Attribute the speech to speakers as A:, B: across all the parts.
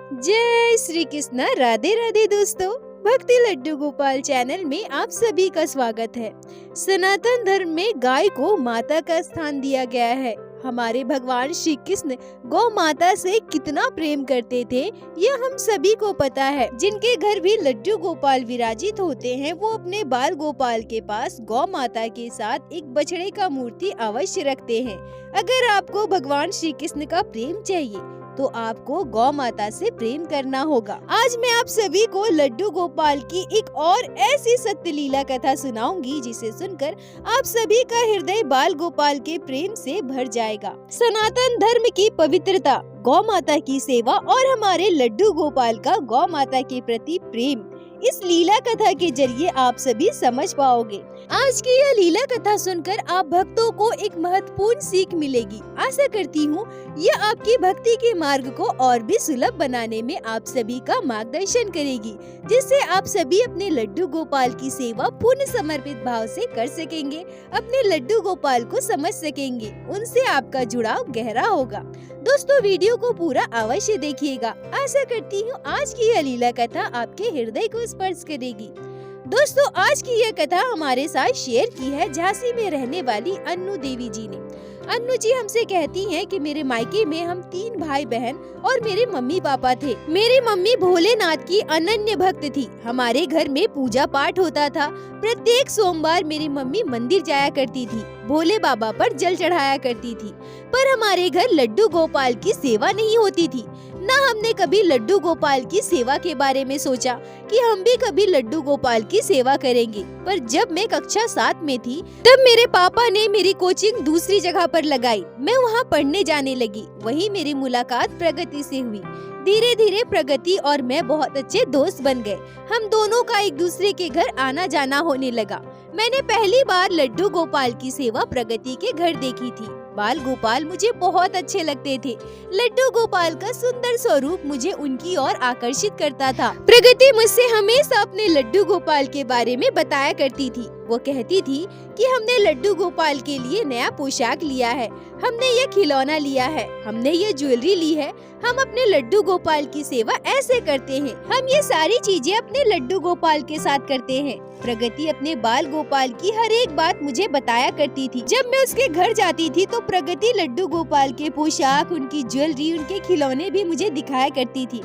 A: जय श्री कृष्ण। राधे राधे दोस्तों, भक्ति लड्डू गोपाल चैनल में आप सभी का स्वागत है। सनातन धर्म में गाय को माता का स्थान दिया गया है। हमारे भगवान श्री कृष्ण गौ माता से कितना प्रेम करते थे यह हम सभी को पता है। जिनके घर भी लड्डू गोपाल विराजित होते हैं वो अपने बाल गोपाल के पास गौ माता के साथ एक बछड़े का मूर्ति अवश्य रखते हैं। अगर आपको भगवान श्री कृष्ण का प्रेम चाहिए तो आपको गौ माता से प्रेम करना होगा। आज मैं आप सभी को लड्डू गोपाल की एक और ऐसी सत्य लीला कथा सुनाऊंगी जिसे सुनकर आप सभी का हृदय बाल गोपाल के प्रेम से भर जाएगा। सनातन धर्म की पवित्रता, गौ माता की सेवा और हमारे लड्डू गोपाल का गौ माता के प्रति प्रेम इस लीला कथा के जरिए आप सभी समझ पाओगे। आज की यह लीला कथा सुनकर आप भक्तों को एक महत्वपूर्ण सीख मिलेगी। आशा करती हूँ यह आपकी भक्ति के मार्ग को और भी सुलभ बनाने में आप सभी का मार्गदर्शन करेगी, जिससे आप सभी अपने लड्डू गोपाल की सेवा पूर्ण समर्पित भाव से कर सकेंगे, अपने लड्डू गोपाल को समझ सकेंगे, उनसे आपका जुड़ाव गहरा होगा। दोस्तों, वीडियो को पूरा अवश्य देखिएगा। आशा करती हूँ आज की यह लीला कथा आपके हृदय को स्पर्श करेगी। दोस्तों, आज की यह कथा हमारे साथ शेयर की है झांसी में रहने वाली अन्नू देवी जी ने। अन्नू जी हमसे कहती हैं कि मेरे मायके में हम 3 भाई बहन और मेरे मम्मी पापा थे। मेरी मम्मी भोलेनाथ की अनन्य भक्त थी। हमारे घर में पूजा पाठ होता था। प्रत्येक सोमवार मेरी मम्मी मंदिर जाया करती थी, भोले बाबा पर जल चढ़ाया करती थी। पर हमारे घर लड्डू गोपाल की सेवा नहीं होती थी। न हमने कभी लड्डू गोपाल की सेवा के बारे में सोचा कि हम भी कभी लड्डू गोपाल की सेवा करेंगे। पर जब मैं कक्षा 7 में थी तब मेरे पापा ने मेरी कोचिंग दूसरी जगह पर लगाई। मैं वहाँ पढ़ने जाने लगी। वहीं मेरी मुलाकात प्रगति से हुई। धीरे धीरे प्रगति और मैं बहुत अच्छे दोस्त बन गए। हम दोनों का एक दूसरे के घर आना जाना होने लगा। मैंने पहली बार लड्डू गोपाल की सेवा प्रगति के घर देखी थी। बाल गोपाल मुझे बहुत अच्छे लगते थे। लड्डू गोपाल का सुंदर स्वरूप मुझे उनकी ओर आकर्षित करता था। प्रगति मुझसे हमेशा अपने लड्डू गोपाल के बारे में बताया करती थी। वो कहती थी कि हमने लड्डू गोपाल के लिए नया पोशाक लिया है, हमने ये खिलौना लिया है, हमने ये ज्वेलरी ली है। हम अपने लड्डू गोपाल की सेवा ऐसे करते हैं। हम ये सारी चीजें अपने लड्डू गोपाल के साथ करते हैं। प्रगति अपने बाल गोपाल की हर एक बात मुझे बताया करती थी। जब मैं उसके घर जाती थी तो प्रगति लड्डू गोपाल के पोशाक, उनकी ज्वेलरी, उनके खिलौने भी मुझे दिखाया करती थी।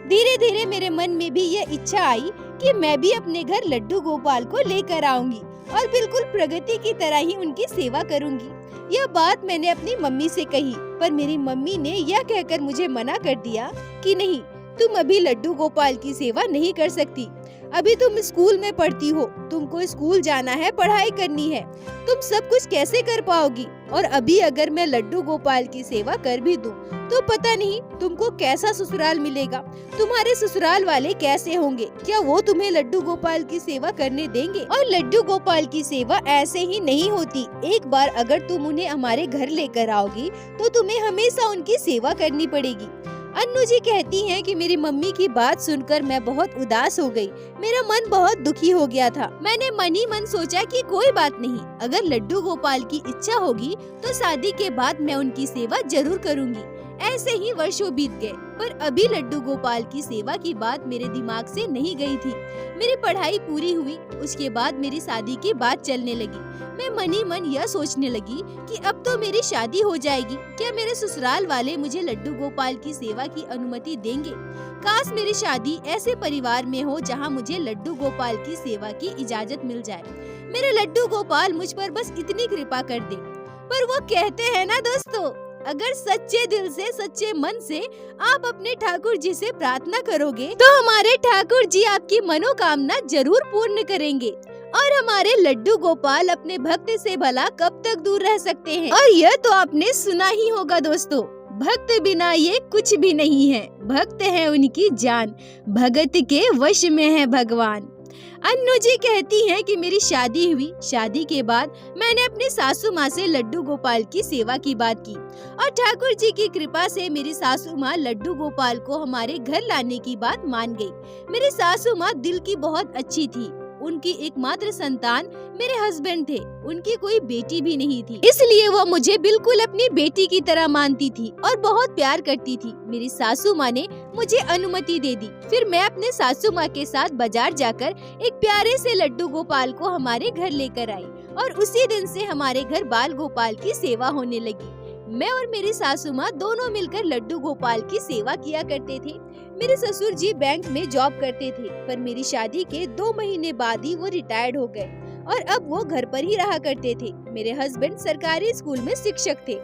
A: धीरे धीरे मेरे मन में भी यह इच्छा आई कि मैं भी अपने घर लड्डू गोपाल को लेकर आऊंगी और बिल्कुल प्रगति की तरह ही उनकी सेवा करूंगी। यह बात मैंने अपनी मम्मी से कही, पर मेरी मम्मी ने यह कहकर मुझे मना कर दिया कि नहीं, तुम अभी लड्डू गोपाल की सेवा नहीं कर सकती। अभी तुम स्कूल में पढ़ती हो, तुमको स्कूल जाना है, पढ़ाई करनी है, तुम सब कुछ कैसे कर पाओगी? और अभी अगर मैं लड्डू गोपाल की सेवा कर भी दूं, तो पता नहीं तुमको कैसा ससुराल मिलेगा, तुम्हारे ससुराल वाले कैसे होंगे, क्या वो तुम्हें लड्डू गोपाल की सेवा करने देंगे? और लड्डू गोपाल की सेवा ऐसे ही नहीं होती। एक बार अगर तुम उन्हें हमारे घर लेकर आओगी तो तुम्हें हमेशा उनकी सेवा करनी पड़ेगी। अन्नू जी कहती हैं कि मेरी मम्मी की बात सुनकर मैं बहुत उदास हो गई। मेरा मन बहुत दुखी हो गया था। मैंने मन ही मन सोचा कि कोई बात नहीं, अगर लड्डू गोपाल की इच्छा होगी तो शादी के बाद मैं उनकी सेवा जरूर करूंगी। ऐसे ही वर्षों बीत गए, पर अभी लड्डू गोपाल की सेवा की बात मेरे दिमाग से नहीं गई थी। मेरी पढ़ाई पूरी हुई, उसके बाद मेरी शादी की बात चलने लगी। मैं मन ही मन यह सोचने लगी कि अब तो मेरी शादी हो जाएगी, क्या मेरे ससुराल वाले मुझे लड्डू गोपाल की सेवा की अनुमति देंगे? काश मेरी शादी ऐसे परिवार में हो जहां मुझे लड्डू गोपाल की सेवा की इजाजत मिल जाए। मेरे लड्डू गोपाल मुझ पर बस इतनी कृपा कर दे। पर वो कहते हैं ना दोस्तों, अगर सच्चे दिल से, सच्चे मन से आप अपने ठाकुर जी से प्रार्थना करोगे तो हमारे ठाकुर जी आपकी मनोकामना जरूर पूर्ण करेंगे। और हमारे लड्डू गोपाल अपने भक्त से भला कब तक दूर रह सकते हैं? और यह तो आपने सुना ही होगा दोस्तों, भक्त बिना ये कुछ भी नहीं है, भक्त है उनकी जान, भगत के वश में है भगवान। अन्नू जी कहती हैं कि मेरी शादी हुई। शादी के बाद मैंने अपनी सासू माँ से लड्डू गोपाल की सेवा की बात की और ठाकुर जी की कृपा से मेरी सासू माँ लड्डू गोपाल को हमारे घर लाने की बात मान गई। मेरी सासू माँ दिल की बहुत अच्छी थी। उनकी एकमात्र संतान मेरे हस्बैंड थे। उनकी कोई बेटी भी नहीं थी, इसलिए वो मुझे बिल्कुल अपनी बेटी की तरह मानती थी और बहुत प्यार करती थी। मेरी सासू माँ ने मुझे अनुमति दे दी। फिर मैं अपने सासू माँ के साथ बाजार जाकर एक प्यारे से लड्डू गोपाल को हमारे घर लेकर आई और उसी दिन से हमारे घर बाल गोपाल की सेवा होने लगी। मैं और मेरी सासू माँ दोनों मिलकर लड्डू गोपाल की सेवा किया करते थे। मेरे ससुर जी बैंक में जॉब करते थे, पर मेरी शादी के 2 महीने बाद ही वो रिटायर्ड हो गए और अब वो घर पर ही रहा करते थे। मेरे हस्बैंड सरकारी स्कूल में शिक्षक थे।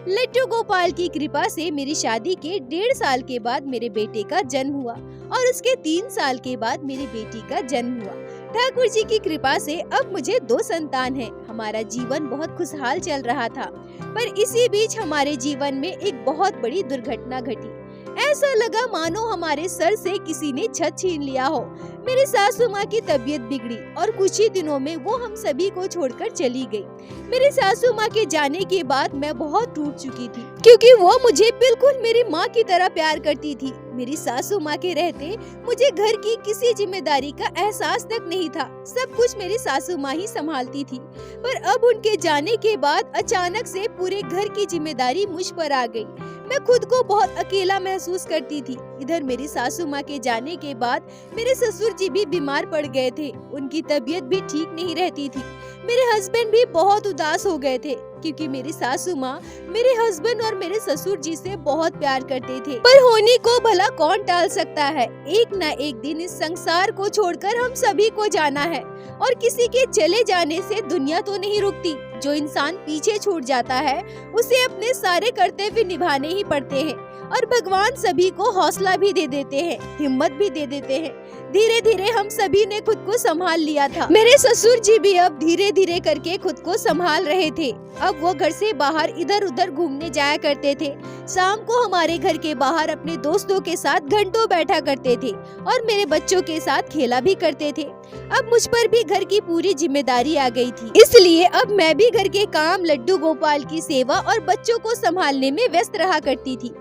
A: लड्डू गोपाल की कृपा से मेरी शादी के 1.5 साल के बाद मेरे बेटे का जन्म हुआ और उसके 3 साल के बाद मेरी बेटी का जन्म हुआ। ठाकुर जी की कृपा से अब मुझे 2 संतान हैं। हमारा जीवन बहुत खुशहाल चल रहा था, पर इसी बीच हमारे जीवन में एक बहुत बड़ी दुर्घटना घटी। ऐसा लगा मानो हमारे सर से किसी ने छत छीन लिया हो। मेरी सासू माँ की तबीयत बिगड़ी और कुछ ही दिनों में वो हम सभी को छोड़कर चली गई। मेरी सासू माँ के जाने के बाद मैं बहुत टूट चुकी थी, क्योंकि वो मुझे बिल्कुल मेरी माँ की तरह प्यार करती थी। मेरी सासू माँ के रहते मुझे घर की किसी जिम्मेदारी का एहसास तक नहीं था। सब कुछ मेरी सासू माँ ही संभालती थी, पर अब उनके जाने के बाद अचानक से पूरे घर की जिम्मेदारी मुझ पर आ गई। मैं खुद को बहुत अकेला महसूस करती थी। इधर मेरी सासू माँ के जाने के बाद मेरे ससुर जी भी बीमार पड़ गए थे। उनकी तबीयत भी ठीक नहीं रहती थी। मेरे हस्बैंड भी बहुत उदास हो गए थे, क्योंकि मेरी सासू माँ मेरे हस्बैंड और मेरे ससुर जी से बहुत प्यार करते थे। पर होने को भला कौन टाल सकता है। एक न एक दिन इस संसार को छोड़कर हम सभी को जाना है, और किसी के चले जाने से दुनिया तो नहीं रुकती। जो इंसान पीछे छूट जाता है उसे अपने सारे कर्तव्य निभाने ही पड़ते हैं, और भगवान सभी को हौसला भी दे देते हैं, हिम्मत भी दे देते हैं। धीरे धीरे हम सभी ने खुद को संभाल लिया था। मेरे ससुर जी भी अब धीरे धीरे करके खुद को संभाल रहे थे। अब वो घर से बाहर इधर उधर घूमने जाया करते थे। शाम को हमारे घर के बाहर अपने दोस्तों के साथ घंटों बैठा करते थे और मेरे बच्चों के साथ खेला भी करते थे। अब मुझ पर भी घर की पूरी जिम्मेदारी आ गई थी, इसलिए अब मैं भी घर के काम, लड्डू गोपाल की सेवा और बच्चों को संभालने में व्यस्त रहा करती थी।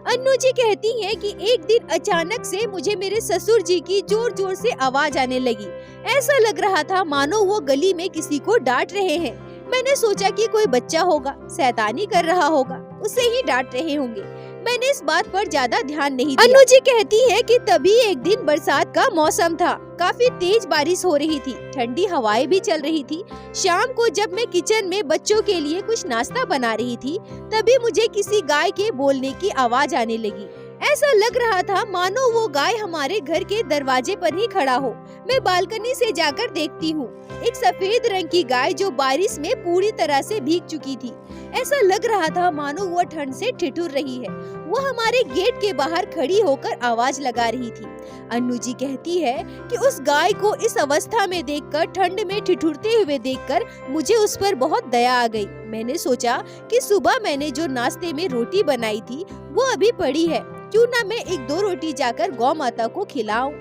A: अन्नू जी कहती हैं कि एक दिन अचानक से मुझे मेरे ससुर जी की जोर जोर से आवाज आने लगी। ऐसा लग रहा था मानो वो गली में किसी को डांट रहे हैं। मैंने सोचा कि कोई बच्चा होगा, शैतानी कर रहा होगा, उसे ही डांट रहे होंगे। मैंने इस बात पर ज्यादा ध्यान नहीं दिया। अन्नू जी कहती है कि तभी एक दिन बरसात का मौसम था। काफी तेज बारिश हो रही थी, ठंडी हवाएं भी चल रही थी। शाम को जब मैं किचन में बच्चों के लिए कुछ नाश्ता बना रही थी, तभी मुझे किसी गाय के बोलने की आवाज आने लगी। ऐसा लग रहा था मानो वो गाय हमारे घर के दरवाजे पर ही खड़ा हो। मैं बालकनी से जाकर देखती हूँ, एक सफेद रंग की गाय जो बारिश में पूरी तरह से भीग चुकी थी। ऐसा लग रहा था मानो वो ठंड से ठिठुर रही है। वो हमारे गेट के बाहर खड़ी होकर आवाज लगा रही थी। अन्नू जी कहती है कि उस गाय को इस अवस्था में देखकर, ठंड में ठिठुरते हुए देखकर मुझे उस पर बहुत दया आ गई। मैंने सोचा कि सुबह मैंने जो नाश्ते में रोटी बनाई थी वो अभी पड़ी है, क्यों ना मैं 1-2 रोटी जाकर गौ माता को खिलाऊं।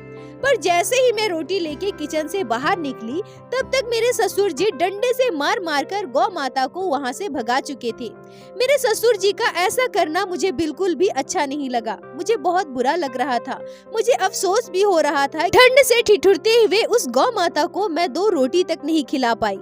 A: पर जैसे ही मैं रोटी लेके किचन से बाहर निकली, तब तक मेरे ससुर जी डंडे से मार मार कर गौ माता को वहाँ से भगा चुके थे। मेरे ससुर जी का ऐसा करना मुझे बिल्कुल भी अच्छा नहीं लगा। मुझे बहुत बुरा लग रहा था। मुझे अफसोस भी हो रहा था। ठंड से ठिठुरते हुए उस गौ माता को मैं 2 रोटी तक नहीं खिला पाई।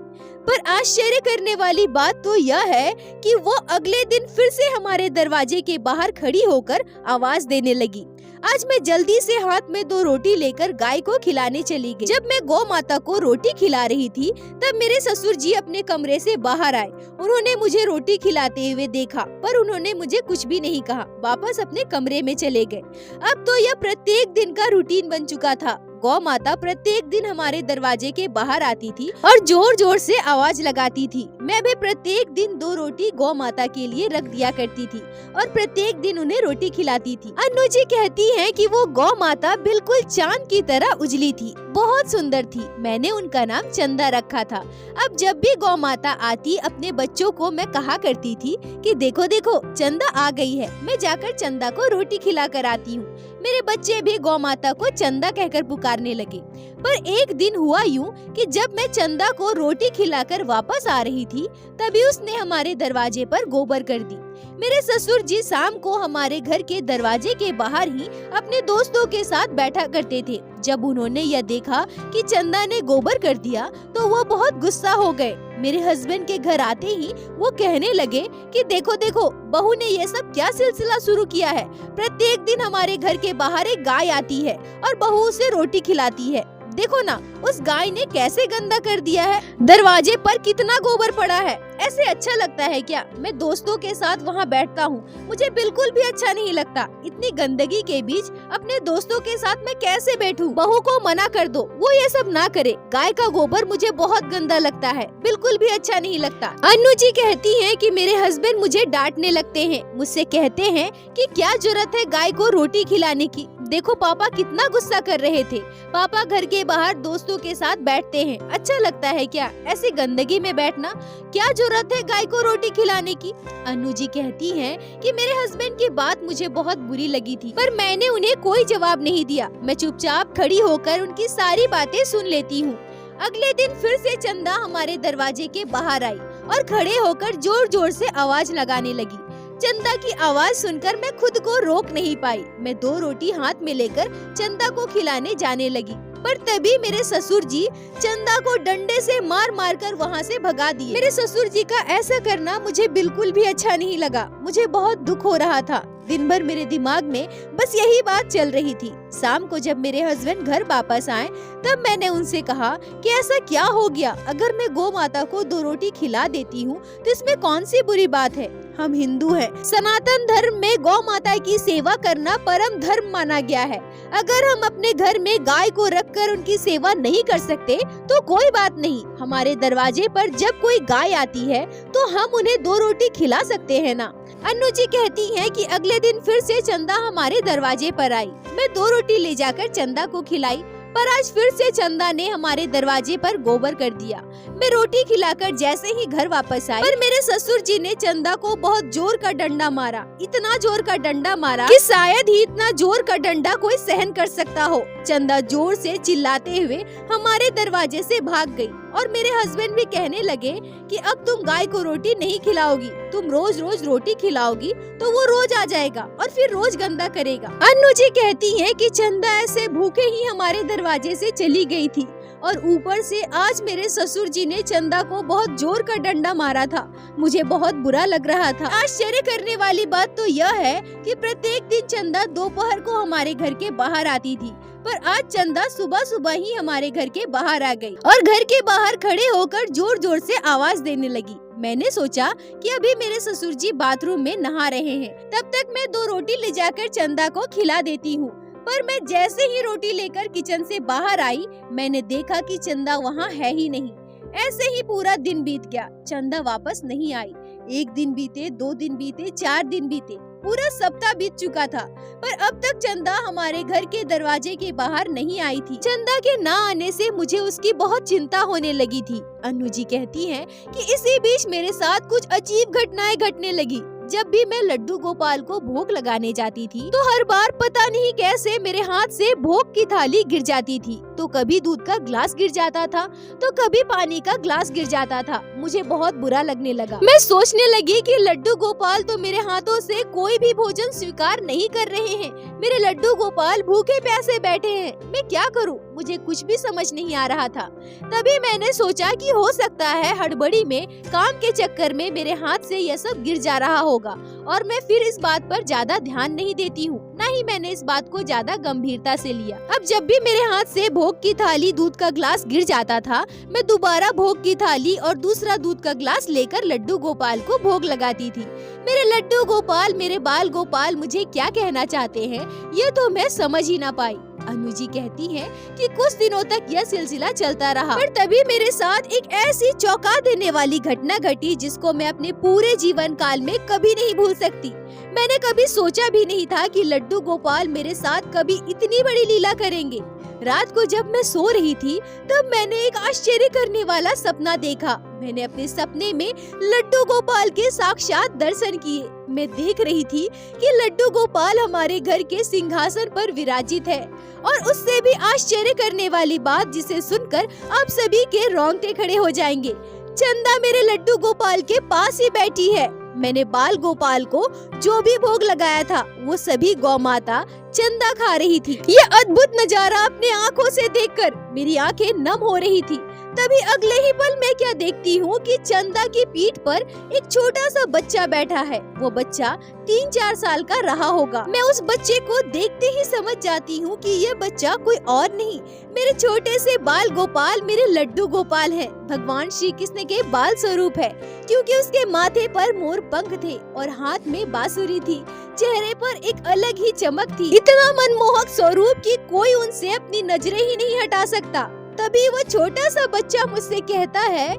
A: पर आश्चर्य करने वाली बात तो यह है कि वो अगले दिन फिर से हमारे दरवाजे के बाहर खड़ी होकर आवाज देने लगी। आज मैं जल्दी से हाथ में 2 रोटी लेकर गाय को खिलाने चली गई। जब मैं गौ माता को रोटी खिला रही थी, तब मेरे ससुर जी अपने कमरे से बाहर आए। उन्होंने मुझे रोटी खिलाते हुए देखा, पर उन्होंने मुझे कुछ भी नहीं कहा। वापस अपने कमरे में चले गए। अब तो यह प्रत्येक दिन का रूटीन बन चुका था। गौ माता प्रत्येक दिन हमारे दरवाजे के बाहर आती थी और जोर जोर से आवाज लगाती थी। मैं भी प्रत्येक दिन 2 रोटी गौ माता के लिए रख दिया करती थी और प्रत्येक दिन उन्हें रोटी खिलाती थी। अन्नू जी कहती हैं कि वो गौ माता बिल्कुल चांद की तरह उजली थी, बहुत सुंदर थी। मैंने उनका नाम चंदा रखा था। अब जब भी गौ माता आती, अपने बच्चों को मैं कहा करती थी कि देखो देखो चंदा आ गई है, मैं जाकर चंदा को रोटी खिला कर आती हूँ। मेरे बच्चे भी गौ माता को चंदा कहकर पुकारने लगे। पर एक दिन हुआ यूं कि जब मैं चंदा को रोटी खिलाकर वापस आ रही थी, तभी उसने हमारे दरवाजे पर गोबर कर दी। मेरे ससुर जी शाम को हमारे घर के दरवाजे के बाहर ही अपने दोस्तों के साथ बैठा करते थे। जब उन्होंने यह देखा कि चंदा ने गोबर कर दिया, तो वो बहुत गुस्सा हो गए। मेरे हस्बैंड के घर आते ही वो कहने लगे कि देखो देखो बहू ने ये सब क्या सिलसिला शुरू किया है। प्रत्येक दिन हमारे घर के बाहर एक गाय आती है और बहू उसे रोटी खिलाती है। देखो ना उस गाय ने कैसे गंदा कर दिया है, दरवाजे पर कितना गोबर पड़ा है। ऐसे अच्छा लगता है क्या? मैं दोस्तों के साथ वहाँ बैठता हूँ, मुझे बिल्कुल भी अच्छा नहीं लगता। इतनी गंदगी के बीच अपने दोस्तों के साथ मैं कैसे बैठूं? बहू को मना कर दो, वो ये सब ना करे। गाय का गोबर मुझे बहुत गंदा लगता है, बिल्कुल भी अच्छा नहीं लगता। अन्नू जी कहती है कि मेरे हस्बैंड मुझे डांटने लगते हैं, मुझसे कहते हैं कि क्या जरूरत है गाय को रोटी खिलाने की। देखो पापा कितना गुस्सा कर रहे थे। पापा घर के बाहर दोस्तों के साथ बैठते हैं, अच्छा लगता है क्या ऐसी गंदगी में बैठना? क्या जरूरत है गाय को रोटी खिलाने की? अन्नू जी कहती हैं कि मेरे हस्बैंड की बात मुझे बहुत बुरी लगी थी, पर मैंने उन्हें कोई जवाब नहीं दिया। मैं चुपचाप खड़ी होकर उनकी सारी बातें सुन लेती हूँ। अगले दिन फिर से चंदा हमारे दरवाजे के बाहर आई और खड़े होकर जोर जोर से आवाज लगाने लगी। चंदा की आवाज सुनकर मैं खुद को रोक नहीं पाई। मैं 2 रोटी हाथ में लेकर चंदा को खिलाने जाने लगी, पर तभी मेरे ससुर जी चंदा को डंडे से मार मार कर वहाँ से भगा दिए। मेरे ससुर जी का ऐसा करना मुझे बिल्कुल भी अच्छा नहीं लगा। मुझे बहुत दुख हो रहा था। दिन भर मेरे दिमाग में बस यही बात चल रही थी। शाम को जब मेरे हस्बैंड घर वापस आए तब मैंने उनसे कहा कि ऐसा क्या हो गया, अगर मैं गौ माता को 2 रोटी खिला देती हूँ तो इसमें कौन सी बुरी बात है? हम हिंदू हैं। सनातन धर्म में गौ माता की सेवा करना परम धर्म माना गया है। अगर हम अपने घर में गाय को रखकर उनकी सेवा नहीं कर सकते तो कोई बात नहीं। हमारे दरवाजे पर जब कोई गाय आती है तो हम उन्हें 2 रोटी खिला सकते हैं ना। अन्नू जी कहती हैं कि अगले दिन फिर से चंदा हमारे दरवाजे पर आई। मैं 2 रोटी ले जाकर चंदा को खिलाई, पर आज फिर से चंदा ने हमारे दरवाजे पर गोबर कर दिया। मैं रोटी खिलाकर जैसे ही घर वापस आई, पर मेरे ससुर जी ने चंदा को बहुत जोर का डंडा मारा। इतना जोर का डंडा मारा कि शायद ही इतना जोर का डंडा कोई सहन कर सकता हो। चंदा जोर से चिल्लाते हुए हमारे दरवाजे से भाग गई और मेरे हस्बैंड भी कहने लगे कि अब तुम गाय को रोटी नहीं खिलाओगी, तुम रोज रोज रोटी खिलाओगी तो वो रोज आ जाएगा और फिर रोज गंदा करेगा। अन्नू जी कहती है कि चंदा ऐसे भूखे ही हमारे दरवाजे से चली गई थी और ऊपर से आज मेरे ससुर जी ने चंदा को बहुत जोर का डंडा मारा था। मुझे बहुत बुरा लग रहा था। आश्चर्य करने वाली बात तो यह है कि प्रत्येक दिन चंदा दोपहर को हमारे घर के बाहर आती थी, पर आज चंदा सुबह सुबह ही हमारे घर के बाहर आ गई और घर के बाहर खड़े होकर जोर जोर से आवाज देने लगी। मैंने सोचा कि अभी मेरे ससुर जी बाथरूम में नहा रहे हैं, तब तक मैं 2 रोटी ले जाकर चंदा को खिला देती हूँ। पर मैं जैसे ही रोटी लेकर किचन से बाहर आई, मैंने देखा कि चंदा वहाँ है ही नहीं। ऐसे ही पूरा दिन बीत गया, चंदा वापस नहीं आई। 1 दिन बीते, 2 दिन बीते, 4 दिन बीते, पूरा सप्ताह बीत चुका था, पर अब तक चंदा हमारे घर के दरवाजे के बाहर नहीं आई थी। चंदा के ना आने से मुझे उसकी बहुत चिंता होने लगी थी। अन्नू जी कहती हैं कि इसी बीच मेरे साथ कुछ अजीब घटनाएं घटने लगी। जब भी मैं लड्डू गोपाल को भोग लगाने जाती थी तो हर बार पता नहीं कैसे मेरे हाथ से भोग की थाली गिर जाती थी। तो कभी दूध का ग्लास गिर जाता था तो कभी पानी का ग्लास गिर जाता था। मुझे बहुत बुरा लगने लगा। मैं सोचने लगी कि लड्डू गोपाल तो मेरे हाथों से कोई भी भोजन स्वीकार नहीं कर रहे हैं। मेरे लड्डू गोपाल भूखे प्यासे बैठे हैं, मैं क्या करूं? मुझे कुछ भी समझ नहीं आ रहा था। तभी मैंने सोचा कि हो सकता है हड़बड़ी में, काम के चक्कर में मेरे हाथ से यह सब गिर जा रहा होगा और मैं फिर इस बात पर ज्यादा ध्यान नहीं देती हूँ, न ही मैंने इस बात को ज्यादा गंभीरता से लिया। अब जब भी मेरे हाथ से भोग की थाली, दूध का ग्लास गिर जाता था, मैं दोबारा भोग की थाली और दूसरा दूध का ग्लास लेकर लड्डू गोपाल को भोग लगाती थी। मेरे लड्डू गोपाल, मेरे बाल गोपाल मुझे क्या कहना चाहते हैं ये तो मैं समझ ही ना पाई। अनु जी कहती हैं कि कुछ दिनों तक यह सिलसिला चलता रहा, पर तभी मेरे साथ एक ऐसी चौंका देने वाली घटना घटी जिसको मैं अपने पूरे जीवन काल में कभी नहीं भूल सकती। मैंने कभी सोचा भी नहीं था कि लड्डू गोपाल मेरे साथ कभी इतनी बड़ी लीला करेंगे। रात को जब मैं सो रही थी तब मैंने एक आश्चर्य करने वाला सपना देखा। मैंने अपने सपने में लड्डू गोपाल के साक्षात दर्शन किए। मैं देख रही थी कि लड्डू गोपाल हमारे घर के सिंहासन पर विराजित है और उससे भी आश्चर्य करने वाली बात जिसे सुनकर आप सभी के रोंगटे खड़े हो जाएंगे, चंदा मेरे लड्डू गोपाल के पास ही बैठी है। मैंने बाल गोपाल को जो भी भोग लगाया था वो सभी गौ माता चंदा खा रही थी। ये अद्भुत नजारा अपने आँखों से देखकर मेरी आंखें नम हो रही थी। तभी अगले ही पल मैं क्या देखती हूँ कि चंदा की पीठ पर एक छोटा सा बच्चा बैठा है। वो बच्चा 3-4 साल का रहा होगा। मैं उस बच्चे को देखते ही समझ जाती हूँ कि ये बच्चा कोई और नहीं, मेरे छोटे से बाल गोपाल, मेरे लड्डू गोपाल है। भगवान श्री कृष्ण के बाल स्वरूप है, क्योंकि उसके माथे पर मोर पंख थे और हाथ में बांसुरी थी। चेहरे पर एक अलग ही चमक थी, इतना मनमोहक स्वरूप कि कोई उनसे अपनी नजरें ही नहीं हटा सकता। तभी वो छोटा सा बच्चा मुझसे कहता है,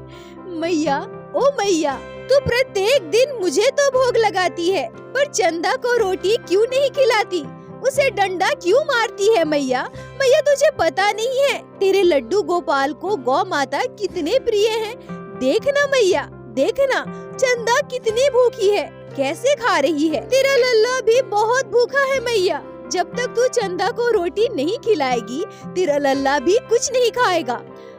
A: मैया, ओ मैया, तू प्रत्येक दिन मुझे तो भोग लगाती है, पर चंदा को रोटी क्यों नहीं खिलाती? उसे डंडा क्यों मारती है मैया? मैया, तुझे पता नहीं है तेरे लड्डू गोपाल को गौ माता कितने प्रिय है। देखना मैया, देखना चंदा कितनी भूखी है, कैसे खा रही है। तेरा लल्ला भी बहुत भूखा है मैया। जब तक तू चंदा को रोटी नहीं खिलाएगी, तेरा लल्ला भी कुछ नहीं खाएगा।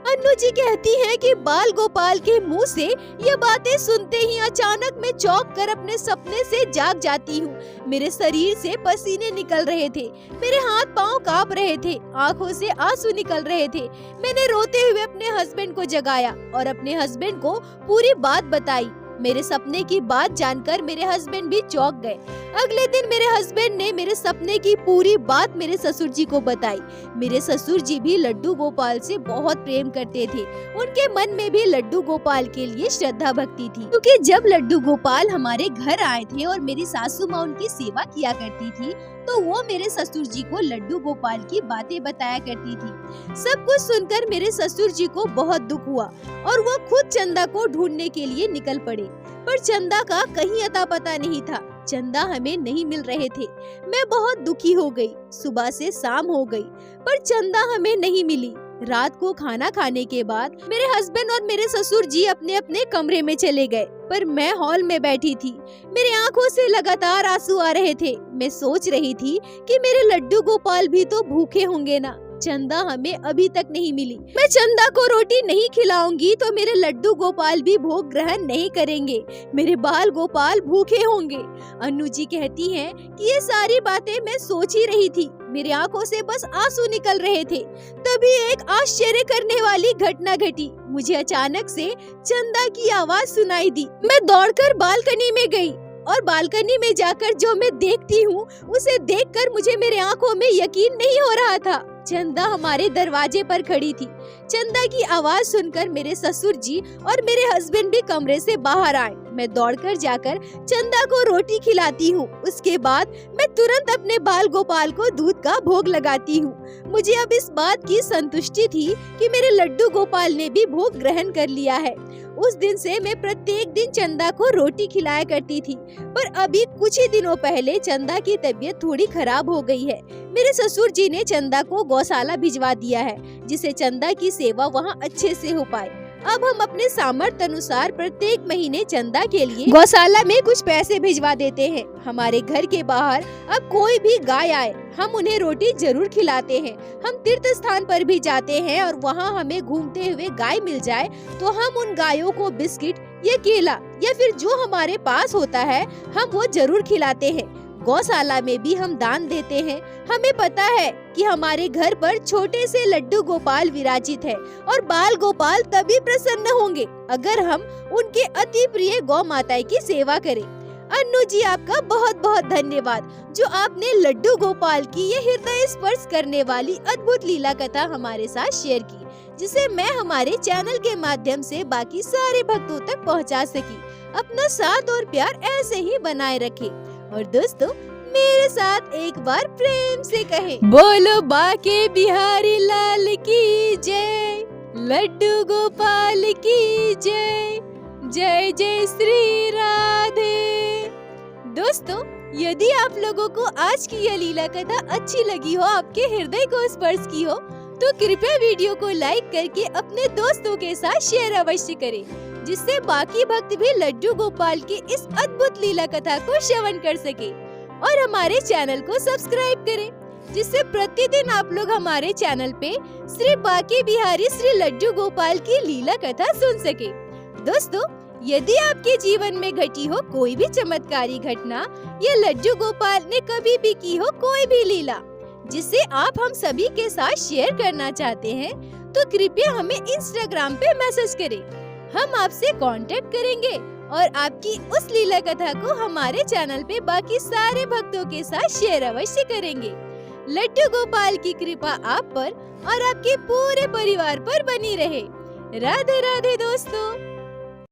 A: अन्नू जी कहती है कि बाल गोपाल के मुंह से ये बातें सुनते ही अचानक मैं चौंक कर अपने सपने से जाग जाती हूँ। मेरे शरीर से पसीने निकल रहे थे, मेरे हाथ पांव कांप रहे थे, आंखों से आंसू निकल रहे थे। मैंने रोते हुए अपने हस्बैंड को जगाया और अपने हस्बैंड को पूरी बात बताई। मेरे सपने की बात जानकर मेरे हस्बैंड भी चौंक गए। अगले दिन मेरे हस्बैंड ने मेरे सपने की पूरी बात मेरे ससुर जी को बताई। मेरे ससुर जी भी लड्डू गोपाल से बहुत प्रेम करते थे। उनके मन में भी लड्डू गोपाल के लिए श्रद्धा भक्ति थी, क्योंकि जब लड्डू गोपाल हमारे घर आए थे और मेरी सासू माँ उनकी सेवा किया करती थी, तो वो मेरे ससुर जी को लड्डू गोपाल की बातें बताया करती थी। सब कुछ सुनकर मेरे ससुर जी को बहुत दुख हुआ और वो खुद चंदा को ढूंढने के लिए निकल पड़े, पर चंदा का कहीं अता पता नहीं था। चंदा हमें नहीं मिल रहे थे। मैं बहुत दुखी हो गई। सुबह से शाम हो गई, पर चंदा हमें नहीं मिली। रात को खाना खाने के बाद मेरे हस्बैंड और मेरे ससुर जी अपने अपने कमरे में चले गए, पर मैं हॉल में बैठी थी। मेरे आंखों से लगातार आंसू आ रहे थे। मैं सोच रही थी कि मेरे लड्डू गोपाल भी तो भूखे होंगे ना। चंदा हमें अभी तक नहीं मिली। मैं चंदा को रोटी नहीं खिलाऊंगी तो मेरे लड्डू गोपाल भी भोग ग्रहण नहीं करेंगे, मेरे बाल गोपाल भूखे होंगे। अन्नू जी कहती हैं कि ये सारी बातें मैं सोच ही रही थी, मेरी आंखों से बस आंसू निकल रहे थे। तभी एक आश्चर्य करने वाली घटना घटी। मुझे अचानक से चंदा की आवाज सुनाई दी। मैं दौड़कर बालकनी में गई और बालकनी में जाकर जो मैं देखती हूँ, उसे देखकर मुझे मेरे आंखों में यकीन नहीं हो रहा था। चंदा हमारे दरवाजे पर खड़ी थी। चंदा की आवाज सुनकर मेरे ससुर जी और मेरे हस्बैंड भी कमरे से बाहर आए। मैं दौड़कर जाकर चंदा को रोटी खिलाती हूँ। उसके बाद मैं तुरंत अपने बाल गोपाल को दूध का भोग लगाती हूँ। मुझे अब इस बात की संतुष्टि थी कि मेरे लड्डू गोपाल ने भी भोग ग्रहण कर लिया है। उस दिन से मैं प्रत्येक दिन चंदा को रोटी खिलाया करती थी, पर अभी कुछ ही दिनों पहले चंदा की तबीयत थोड़ी खराब हो गई है। मेरे ससुर जी ने चंदा को गौशाला भिजवा दिया है, जिससे चंदा की सेवा वहाँ अच्छे से हो पाए। अब हम अपने सामर्थ्य अनुसार प्रत्येक महीने चंदा के लिए गौशाला में कुछ पैसे भिजवा देते हैं। हमारे घर के बाहर अब कोई भी गाय आए, हम उन्हें रोटी जरूर खिलाते हैं। हम तीर्थ स्थान पर भी जाते हैं और वहाँ हमें घूमते हुए गाय मिल जाए तो हम उन गायों को बिस्किट या केला या फिर जो हमारे पास होता है हम वो जरूर खिलाते हैं। गौशाला में भी हम दान देते हैं। हमें पता है कि हमारे घर पर छोटे से लड्डू गोपाल विराजित है और बाल गोपाल तभी प्रसन्न होंगे अगर हम उनके अति प्रिय गौ माता की सेवा करें। अन्नू जी, आपका बहुत बहुत धन्यवाद जो आपने लड्डू गोपाल की ये हृदय स्पर्श करने वाली अद्भुत लीला कथा हमारे साथ शेयर की, जिसे मैं हमारे चैनल के माध्यम से बाकी सारे भक्तों तक पहुंचा सकी। अपना साथ और प्यार ऐसे ही बनाए रखें। और दोस्तों, मेरे साथ एक बार प्रेम से कहें, बोलो बाके बिहारी लाल की जय, लड्डू गोपाल की जय, जय जय श्री राधे। दोस्तों, यदि आप लोगों को आज की यह लीला कथा अच्छी लगी हो, आपके हृदय को स्पर्श की हो, तो कृपया वीडियो को लाइक करके अपने दोस्तों के साथ शेयर अवश्य करें, जिससे बाकी भक्त भी लड्डू गोपाल की इस अद्भुत लीला कथा को श्रवण कर सके। और हमारे चैनल को सब्सक्राइब करें, जिससे प्रतिदिन आप लोग हमारे चैनल पे श्री बाके बिहारी श्री लड्डू गोपाल की लीला कथा सुन सके। दोस्तों, यदि आपके जीवन में घटी हो कोई भी चमत्कारी घटना या लड्डू गोपाल ने कभी भी की हो कोई भी लीला जिसे आप हम सभी के साथ शेयर करना चाहते हैं, तो कृपया हमें इंस्टाग्राम पे मैसेज करें। हम आपसे कांटेक्ट करेंगे और आपकी उस लीला कथा को हमारे चैनल पे बाकी सारे भक्तों के साथ शेयर अवश्य करेंगे। लड्डू गोपाल की कृपा आप पर और आपके पूरे परिवार पर बनी रहे। राधे राधे दोस्तों।